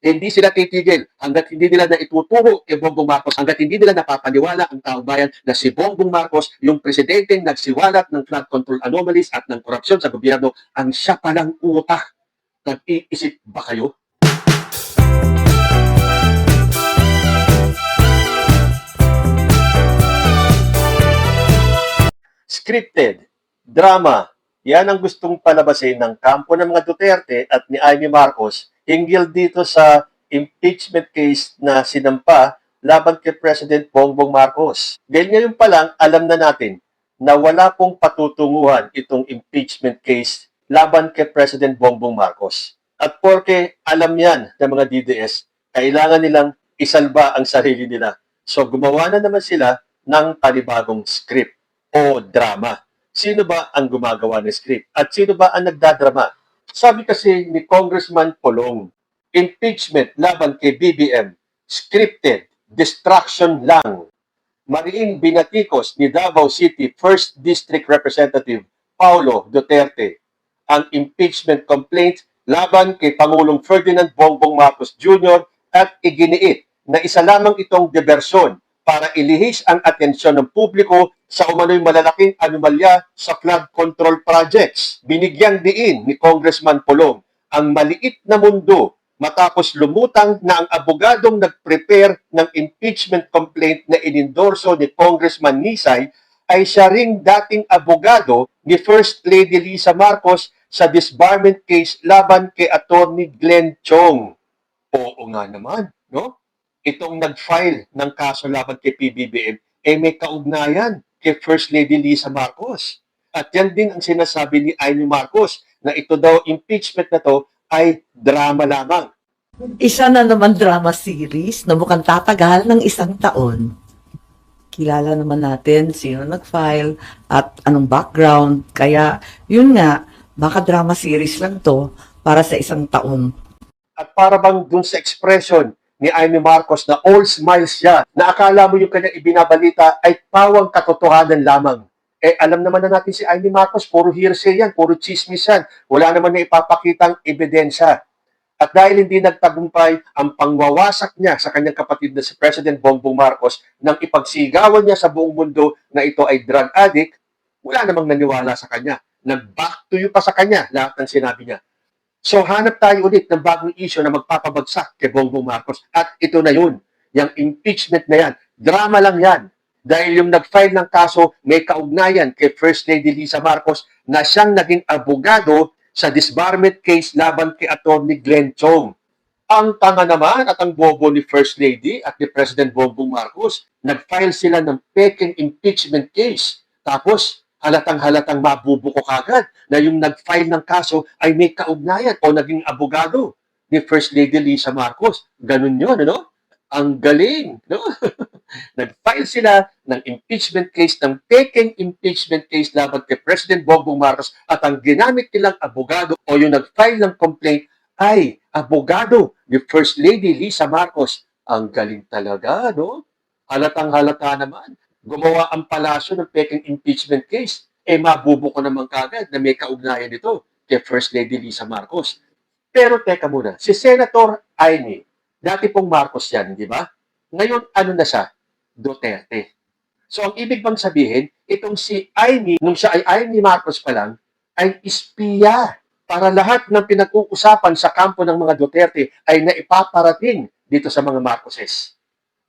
Hindi sila titigil hanggat hindi nila na ituturo kay Bongbong Marcos, hanggat hindi nila napapaniwala ang taong bayan na si Bongbong Marcos, yung presidenteng nagsiwalat ng flood control anomalies at ng korupsyon sa gobyerno, ang siya palang utak. Nag-iisip ba kayo? Scripted, drama, yan ang gustong palabasin ng kampo ng mga Duterte at ni Amy Marcos hinggil dito sa impeachment case na sinampa laban kay President Bongbong Marcos. Dahil ngayon pa lang, alam na natin na wala pong patutunguhan itong impeachment case laban kay President Bongbong Marcos. At porke alam yan ng mga DDS, kailangan nilang isalba ang sarili nila. So gumawa na naman sila ng panibagong script o drama. Sino ba ang gumagawa ng script? At sino ba ang nagdadrama? Sabi kasi ni Congressman Polong, impeachment laban kay BBM, scripted, distraction lang. Mariing binatikos ni Davao City 1st District Representative Paulo Duterte ang impeachment complaint laban kay Pangulong Ferdinand Bongbong Marcos Jr. at iginiit na isa lamang itong diversyon para ilihis ang atensyon ng publiko sa umano'y malalaking anomalya sa flood control projects. Binigyang diin ni Congressman Polong ang maliit na mundo matapos lumutang na ang abogadong nag-prepare ng impeachment complaint na inendorso ni Congressman Nisay ay siya ring dating abogado ni First Lady Lisa Marcos sa disbarment case laban kay Attorney Glenn Chong. Oo nga naman, no? Itong nag-file ng kaso laban kay PBBM, may kaugnayan kay First Lady Lisa Marcos. At yan din ang sinasabi ni Amy Marcos na ito daw impeachment na to ay drama lamang. Isa na naman drama series na mukhang tatagal ng 1 taon. Kilala naman natin sino nag-file at anong background. Kaya yun nga, baka drama series lang to para sa 1 taon. At para bang dun sa expression ni Amy Marcos na all smiles siya, na akala mo yung kanyang ibinabalita ay pawang katotohanan lamang. Alam naman na natin si Amy Marcos, puro hearsay yan, puro chismis yan. Wala naman na ipapakitang ebidensya. At dahil hindi nagtagumpay ang pangwawasak niya sa kanyang kapatid na si President Bongbong Marcos nang ipagsigawan niya sa buong mundo na ito ay drug addict, wala namang naniwala sa kanya. Nag-back to you pa sa kanya lahat ng sinabi niya. So hanap tayo ulit ng bagong issue na magpapabagsak kay Bongbong Marcos. At ito na yun, yung impeachment na yan. Drama lang yan. Dahil yung nag-file ng kaso may kaugnayan kay First Lady Lisa Marcos na siyang naging abogado sa disbarment case laban kay Attorney Glenn Chong. Ang tanga naman at ang bobo ni First Lady at ni President Bongbong Marcos, nag-file sila ng peking impeachment case. Tapos, halatang-halatang mabubuko kagad na yung nag-file ng kaso ay may kaugnayan o naging abogado ni First Lady Lisa Marcos. Ganun yun, ano? Ang galing, no? Nag-file sila ng impeachment case, ng peking impeachment case laban kay President Bongbong Marcos at ang ginamit nilang abogado o yung nag-file ng complaint ay abogado ni First Lady Lisa Marcos. Ang galing talaga, no? Halatang-halata naman. Gumawa ang palasyo ng peking impeachment case, mabubuko naman kagad na may kaugnayan nito kay First Lady Lisa Marcos. Pero teka muna, si Senator Amy, dati pong Marcos yan, di ba? Ngayon, ano na siya? Duterte. So, ang ibig bang sabihin, itong si Amy, nung siya ay Amy Marcos pa lang, ay espiya para lahat ng pinag-uusapan sa kampo ng mga Duterte ay naipaparating dito sa mga Marcoses.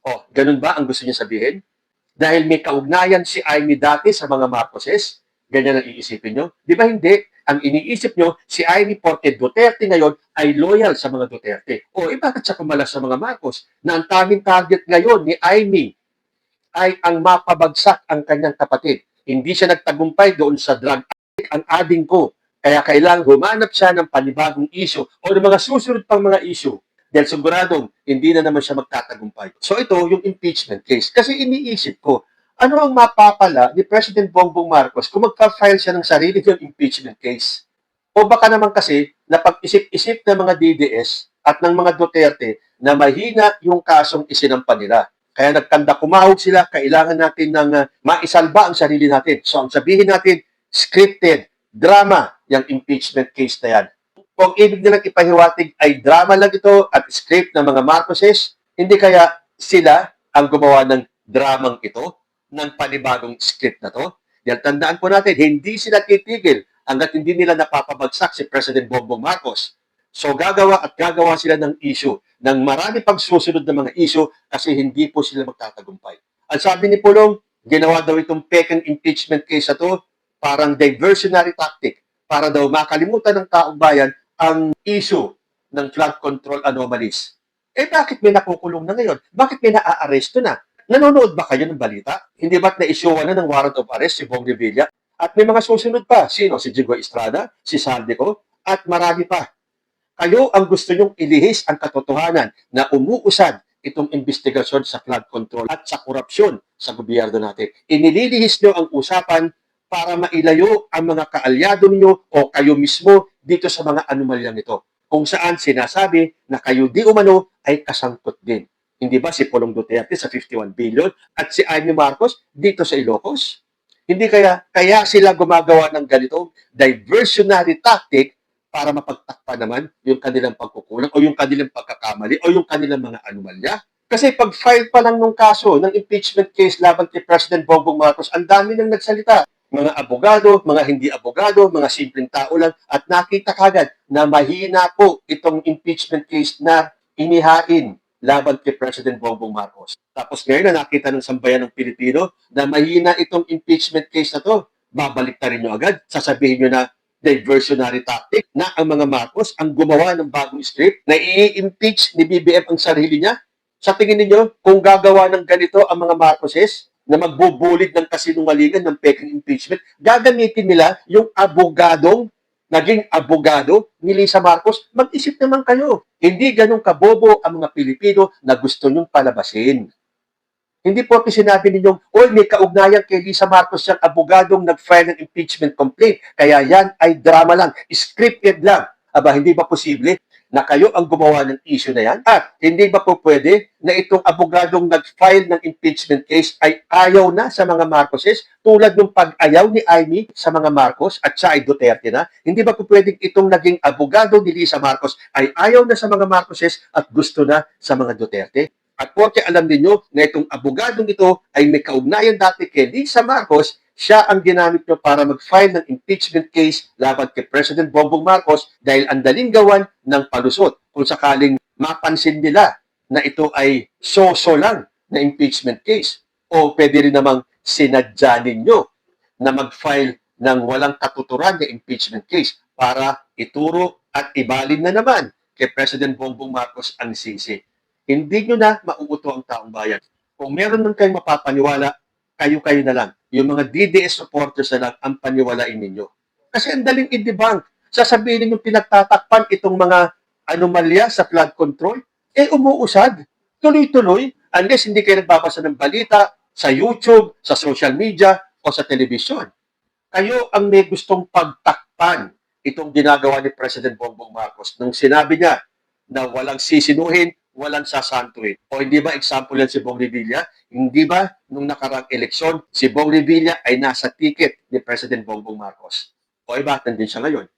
O, ganun ba ang gusto niya sabihin? Dahil may kaugnayan si Amy dati sa mga Marcoses, ganyan ang iisipin nyo? Di ba hindi? Ang iniisip nyo, si Amy Porte Duterte ngayon ay loyal sa mga Duterte. O, bakit siya kumalas sa mga Marcos? Na ang tanging target ngayon ni Amy ay ang mapabagsak ang kanyang kapatid. Hindi siya nagtagumpay doon sa drug addict, ang ading ko. Kaya kailangang humanap siya ng panibagong issue o ng mga susunod pang mga issue. Dahil siguradong hindi na naman siya magtatagumpay. So ito yung impeachment case. Kasi iniisip ko, ano ang mapapala ni President Bongbong Marcos kung magpa-file siya ng sarili ng impeachment case? O baka naman kasi napag-isip-isip ng mga DDS at ng mga Duterte na mahina yung kasong isinampa nila. Kaya nagkanda kumahog sila, kailangan natin ng maisalba ang sarili natin. So ang sabihin natin, scripted, drama, yung impeachment case na yan. Kung ibig nilang ipahiwatig ay drama lang ito at script ng mga Marcoses, hindi kaya sila ang gumawa ng dramang ito, ng panibagong script na to? Yan, tandaan po natin, hindi sila titigil hanggat hindi nila napapabagsak si President Bongbong Marcos. So gagawa at gagawa sila ng issue, ng marami pang susunod na mga issue kasi hindi po sila magtatagumpay. Ang sabi ni Pulong, ginawa daw itong pekeng impeachment case na to, parang diversionary tactic para daw makalimutan ng taong bayan ang issue ng flood control anomalies. Eh bakit may nakukulong na ngayon? Bakit may naaaresto na? Nanonood ba kayo ng balita? Hindi ba't na-issue na ng warrant of arrest si Bong Revilla? At may mga susunod pa. Sino? Si Jigo Estrada, si Saldico, at marami pa. Kayo ang gusto nyong ilihis ang katotohanan na umuusad itong investigasyon sa flood control at sa korupsyon sa gobyerno natin. Inililihis nyo ang usapan para mailayo ang mga kaalyado ninyo o kayo mismo dito sa mga anomalyang ito. Kung saan sinasabi na kayo di umano ay kasangkot din. Hindi ba si Pulong Duterte sa 51 billion at si Amy Marcos dito sa Ilocos? Hindi kaya sila gumagawa ng ganitong diversionary tactic para mapagtakpan naman yung kanilang pagkukulang o yung kanilang pagkakamali o yung kanilang mga anomalya. Kasi pag-file pa lang nung kaso ng impeachment case laban kay President Bongbong Marcos, ang dami nang nagsalita. Mga abogado, mga hindi abogado, mga simpleng tao lang, at nakita kagad na mahina po itong impeachment case na inihain laban kay President Bongbong Marcos. Tapos ngayon na nakita ng sambayan ng Pilipino na mahina itong impeachment case na to, babalik na rin nyo agad, sasabihin nyo na diversionary tactic na ang mga Marcos ang gumawa ng bagong script na i-impeach ni BBM ang sarili niya. Sa tingin ninyo, kung gagawa ng ganito ang mga Marcoses, na magbubulid ng kasinungalingan ng peking impeachment, gagamitin nila yung abogadong, naging abogado ni Lisa Marcos. Mag-isip naman kayo. Hindi ganun kabobo ang mga Pilipino na gusto nyong palabasin. Hindi po sinabi ninyong, oy, may kaugnayan kay Lisa Marcos yung abogadong nag-file ng impeachment complaint. Kaya yan ay drama lang, scripted lang. Aba, hindi ba posible na kayo ang gumawa ng issue na yan? At hindi ba po pwede na itong abogadong nag-file ng impeachment case ay ayaw na sa mga Marcoses tulad ng pag-ayaw ni Amy sa mga Marcos at siya ay Duterte na? Hindi ba po pwede itong naging abogado ni Lisa Marcos ay ayaw na sa mga Marcoses at gusto na sa mga Duterte? At porque alam niyo na itong abogadong ito ay may kaugnayan dati kay Lisa Marcos, siya ang ginamit nyo para mag-file ng impeachment case laban kay President Bongbong Marcos dahil ang daling gawan ng palusot kung sakaling mapansin nila na ito ay so-so lang na impeachment case. O pwede rin namang sinadya ninyo na mag-file ng walang katuturan na impeachment case para ituro at ibalin na naman kay President Bongbong Marcos ang sisi. Hindi nyo na mauuto ang taong bayan. Kung meron nang kayong mapapaniwala, kayo-kayo na lang. Yung mga DDS supporters na lang ang paniwalain ninyo. Kasi ang daling i-debunk. Sasabihin ninyong pinagtatakpan itong mga anomalya sa flood control, eh umuusad. Tuloy-tuloy, unless hindi kayo nagbabasa ng balita sa YouTube, sa social media, o sa television. Kayo ang may gustong pagtakpan itong ginagawa ni President Bongbong Marcos nung sinabi niya na walang sisinuhin, walang sasantuin. O hindi ba example yan si Bong Revilla? Hindi ba nung nakarang eleksyon, si Bong Revilla ay nasa ticket ni President Bongbong Marcos? O iba, nandun siya ngayon.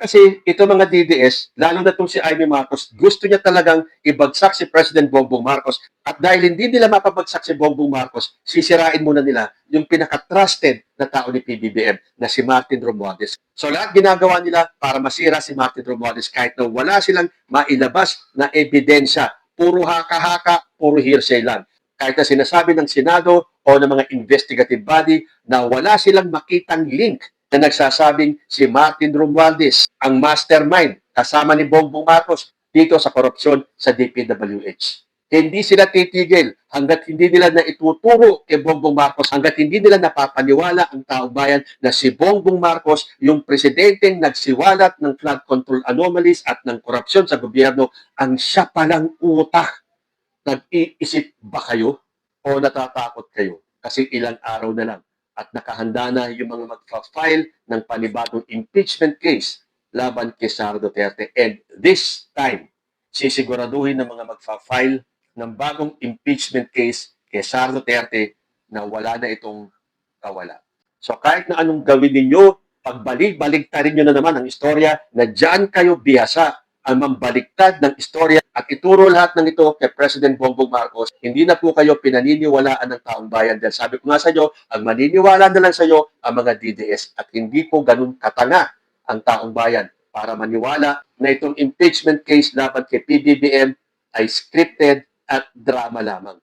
Kasi ito mga DDS, lalo na itong si Amy Marcos, gusto niya talagang ibagsak si President Bongbong Marcos. At dahil hindi nila mapabagsak si Bongbong Marcos, sisirain muna nila yung pinaka-trusted na tao ni PBBM na si Martin Romualdez. So lahat ginagawa nila para masira si Martin Romualdez kahit na wala silang mailabas na ebidensya. Puro haka-haka, puro hearsay lang. Kahit na sinasabi ng Senado o ng mga investigative body na wala silang makitang link na nagsasabing si Martin Romualdez ang mastermind kasama ni Bongbong Marcos dito sa korupsyon sa DPWH. Hindi sila titigil hanggat hindi nila na ituturo kay Bongbong Marcos, hanggat hindi nila napapaniwala ang taong bayan na si Bongbong Marcos, yung presidenteng nagsiwalat ng flood control anomalies at ng korupsyon sa gobyerno, ang siya palang utak. Nag-iisip ba kayo o natatakot kayo? Kasi ilang araw na lang at nakahanda na yung mga magfa-file ng panibagong impeachment case laban kay Sara Duterte. And this time, sisiguraduhin ng mga magfa-file ng bagong impeachment case kay Sara Duterte na wala na itong kawala. So kahit na anong gawin ninyo pagbalik-baligtarin nyo na naman ang istorya na dyan kayo bihasa ang mambaliktad ng istorya at ituro lahat ng ito kay President Bongbong Marcos, hindi na po kayo pinaniniwalaan ng taong bayan. Dahil sabi ko nga sa inyo, ang maniniwala na lang sa inyo ang mga DDS at hindi po ganun katanga ang taong bayan para maniwala na itong impeachment case laban kay PBBM ay scripted at drama lamang.